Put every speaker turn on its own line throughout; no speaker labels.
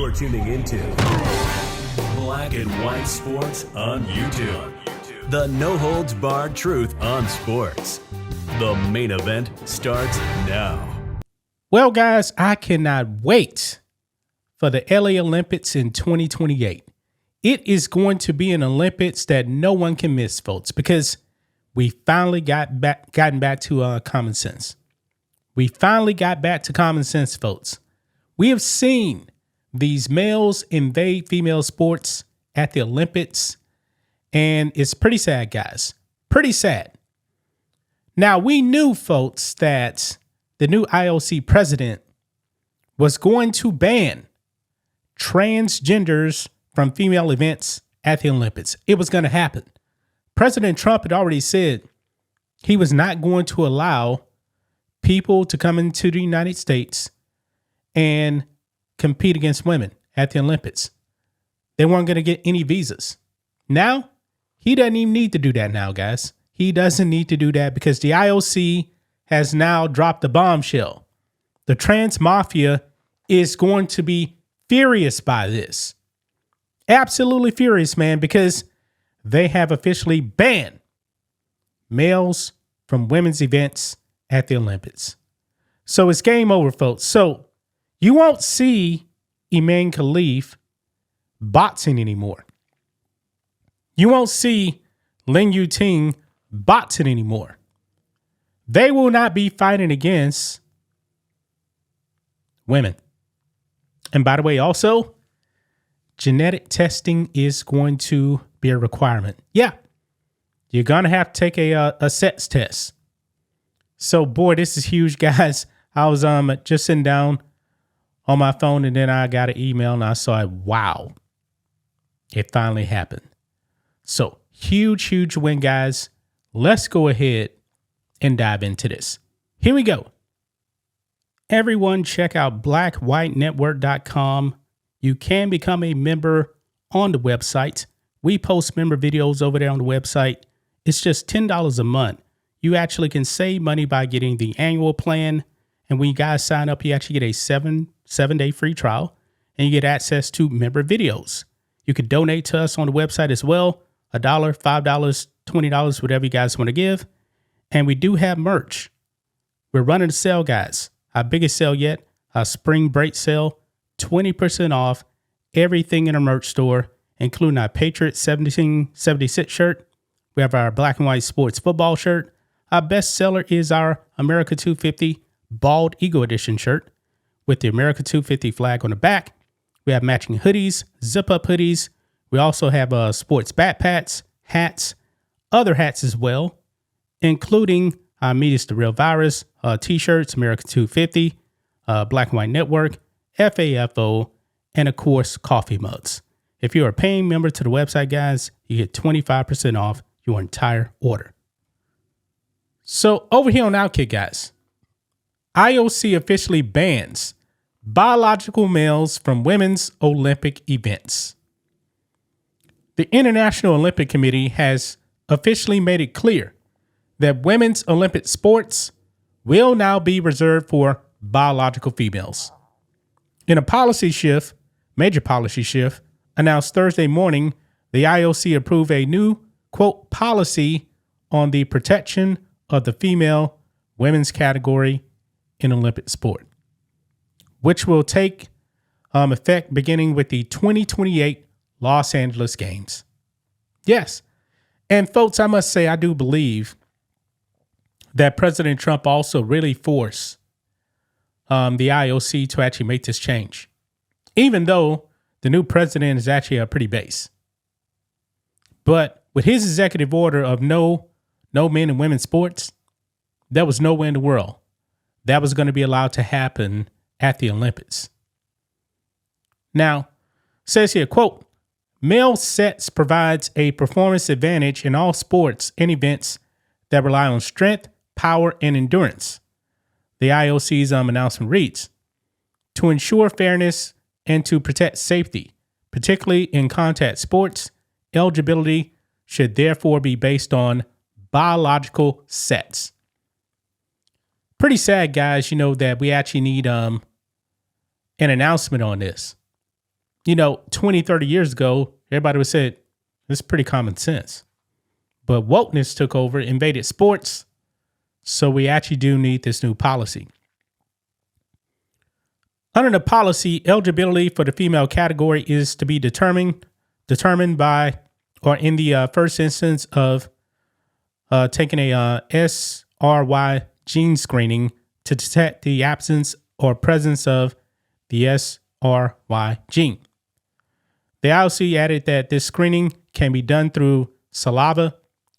You're tuning into Black and White Sports on YouTube. The no-holds-barred truth on sports. The main event starts now.
Well, guys, I cannot wait for the LA Olympics in 2028. It is going to be an Olympics that no one can miss, folks, because we finally gotten back to common sense. We finally got back to common sense, folks. We have seen these males invade female sports at the Olympics, and it's pretty sad, guys. Pretty sad. Now, we knew, folks, that the new IOC president was going to ban transgenders from female events at the Olympics. It was going to happen. President Trump had already said he was not going to allow people to come into the United States and compete against women at the Olympics. They weren't going to get any visas. Now, he doesn't even need to do that now, guys. He doesn't need to do that because the IOC has now dropped the bombshell. The trans mafia is going to be furious by this. Absolutely furious, man, because they have officially banned males from women's events at the Olympics. So it's game over, folks. So you won't see Iman Khalif boxing anymore. You won't see Lin Yuting boxing anymore. They will not be fighting against women. And by the way, also, genetic testing is going to be a requirement. Yeah, you're going to have to take a sex test. So, boy, this is huge, guys. I was just sitting down on my phone, and then I got an email, and I saw it. Wow. It finally happened. So, huge win, guys. Let's go ahead and dive into this. Here we go. Everyone, check out blackwhitenetwork.com. You can become a member on the website. We post member videos over there on the website. It's just $10 a month. You actually can save money by getting the annual plan. And when you guys sign up, you actually get a seven-day free trial, and you get access to member videos. You can donate to us on the website as well. $1, $5, $20, whatever you guys want to give. And we do have merch. We're running a sale, guys. Our biggest sale yet, our spring break sale, 20% off everything in our merch store, including our Patriot 1776 shirt. We have our Black and White Sports football shirt. Our best seller is our America 250 Bald Eagle Edition shirt with the America 250 flag on the back. We have matching hoodies, zip-up hoodies. We also have sports backpacks, hats, other hats as well, including Media's The Real Virus, t-shirts, America 250, Black and White Network, FAFO, and of course, coffee mugs. If you're a paying member to the website, guys, you get 25% off your entire order. So over here on Outkick, guys, IOC officially bans biological males from women's Olympic events. The International Olympic Committee has officially made it clear that women's Olympic sports will now be reserved for biological females. In a major policy shift, announced Thursday morning, the IOC approved a new, quote, policy on the protection of the female women's category in Olympic sport, which will take effect beginning with the 2028 Los Angeles Games. Yes. And folks, I must say, I do believe that President Trump also really forced the IOC to actually make this change, even though the new president is actually pretty base. But with his executive order of no men and women's sports, there was nowhere in the world that was going to be allowed to happen at the Olympics. Now, says here, quote, male sex provides a performance advantage in all sports and events that rely on strength, power, and endurance. The IOC's announcement reads, to ensure fairness and to protect safety, particularly in contact sports, eligibility should therefore be based on biological sex. Pretty sad, guys, that we actually need an announcement on this. 20, 30 years ago, everybody would say, this is pretty common sense. But wokeness took over, invaded sports. So we actually do need this new policy. Under the policy, eligibility for the female category is to be determined by, or in the first instance of taking a SRY gene screening to detect the absence or presence of the SRY gene. The IOC added that this screening can be done through saliva,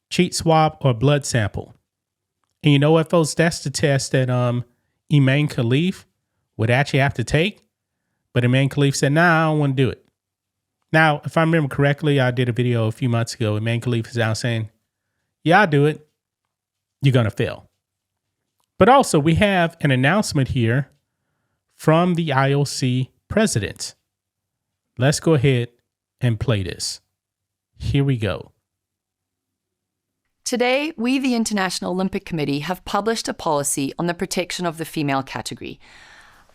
cheek swab, or blood sample. And you know what, folks? That's the test that Imane Khalif would actually have to take. But Imane Khalif said, nah, I don't want to do it. Now, if I remember correctly, I did a video a few months ago. Imane Khalif is out saying, yeah, I'll do it. You're going to fail. But also, we have an announcement here from the IOC president. Let's go ahead and play this. Here we go.
Today, we, the International Olympic Committee, have published a policy on the protection of the female category.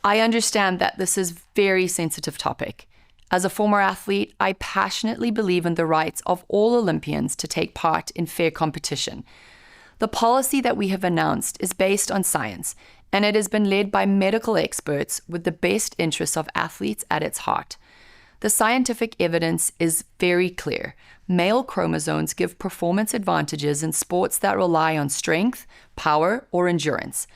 I understand that this is a very sensitive topic. As a former athlete, I passionately believe in the rights of all Olympians to take part in fair competition. The policy that we have announced is based on science, and it has been led by medical experts with the best interests of athletes at its heart. The scientific evidence is very clear. Male chromosomes give performance advantages in sports that rely on strength, power, or endurance.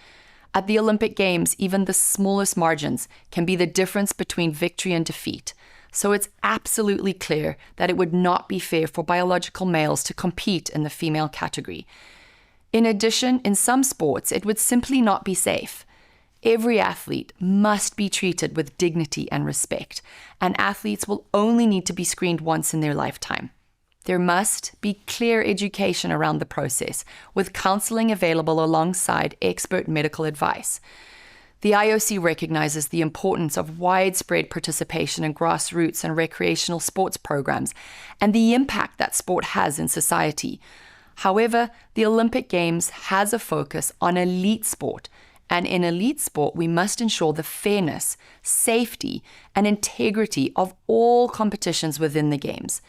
At the Olympic Games, even the smallest margins can be the difference between victory and defeat. So it's absolutely clear that it would not be fair for biological males to compete in the female category. In addition, in some sports, it would simply not be safe. Every athlete must be treated with dignity and respect, and athletes will only need to be screened once in their lifetime. There must be clear education around the process, with counseling available alongside expert medical advice. The IOC recognizes the importance of widespread participation in grassroots and recreational sports programs and the impact that sport has in society. However, the Olympic Games has a focus on elite sport, and in elite sport, we must ensure the fairness, safety, and integrity of all competitions within the Games.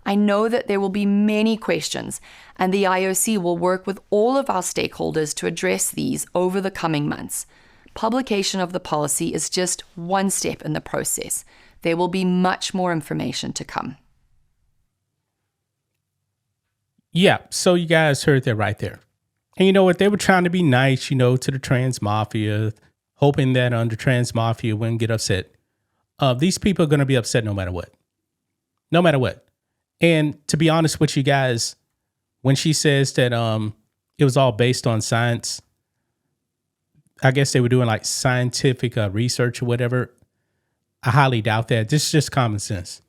I know that there will be many questions, and the IOC will work with all of our stakeholders to address these over the coming months. Publication of the policy is just one step in the process. There will be much more information to come.
Yeah, so you guys heard that right there. And you know what? They were trying to be nice, to the trans mafia, hoping that the trans mafia wouldn't get upset. These people are going to be upset no matter what. No matter what. And to be honest with you guys, when she says that it was all based on science, I guess they were doing like scientific research or whatever. I highly doubt that. This is just common sense.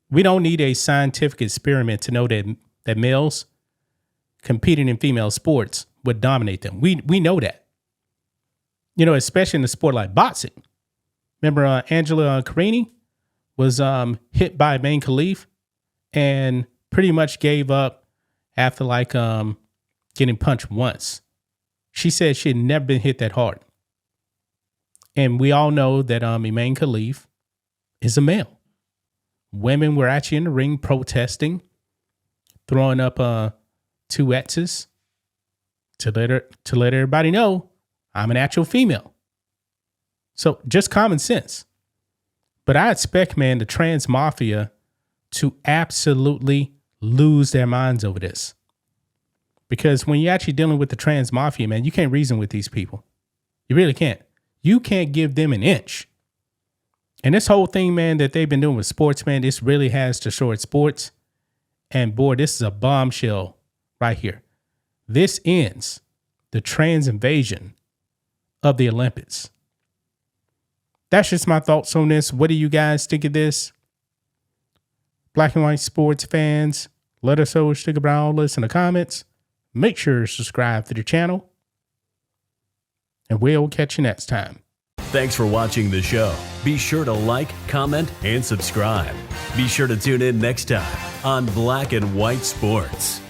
We don't need a scientific experiment to know that males competing in female sports would dominate them. We know that. Especially in a sport like boxing. Remember Angela Carini was hit by Imane Khalif and pretty much gave up after getting punched once. She said she had never been hit that hard. And we all know that Imane Khalif is a male. Women were actually in the ring protesting, throwing up two X's to let everybody know I'm an actual female. So just common sense. But I expect, man, the trans mafia to absolutely lose their minds over this. Because when you're actually dealing with the trans mafia, man, you can't reason with these people. You really can't. You can't give them an inch. And this whole thing, man, that they've been doing with sports, man, this really has destroyed sports. And boy, this is a bombshell right here. This ends the trans invasion of the Olympics. That's just my thoughts on this. What do you guys think of this? Black and white sports fans, let us know. Stick around all this in the comments. Make sure to subscribe to the channel. And we'll catch you next time.
Thanks for watching the show. Be sure to like, comment, and subscribe. Be sure to tune in next time on Black and White Sports.